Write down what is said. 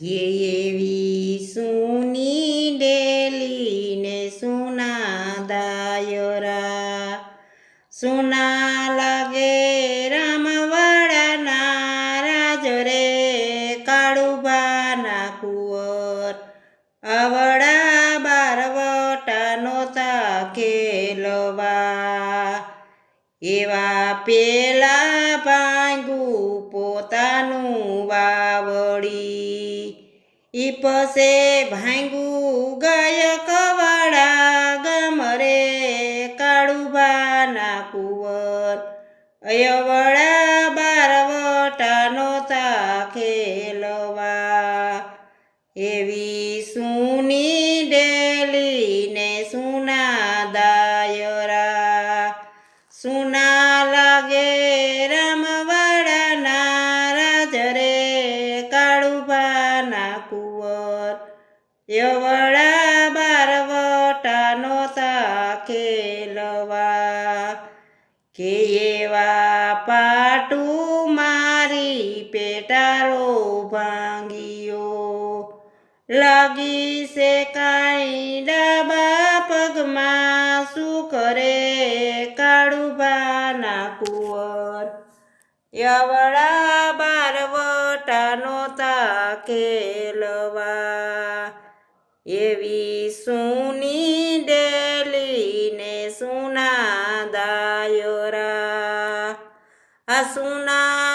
કે એવી સૂની ડેલી ને સુના દાયરા, સુના લાગે રામવાડાના રાજ રે કાળુબાના કુંવર, આવડા બારવટા નોતા ખેલવા. એવા પેલા ભાંગું પોતાનું વાવડી, ઈ પસે ભાંગું ગાયકવાડા ગામ રે કાળુબાના કુંવર, અયવડા બારવટા નોતા ખેલવા. એવી સૂની ડેલી ને સુના દાયરા, સુના લાગે રામવાડાના રાજ રે કાળુબાના કુંવર, યવડા બારવટા નોતા ખેલવા. કે એવા પાટું મારી પેટારો ભાંગિયો, લાગી છે કાંઈ ડાબા પગમાં, શું કરે કાળુબાના કુંવર, યવડા બારવટા નોતા ખેલવા. એવી સૂની ડેલી ને સુના દાયરા, આ સુના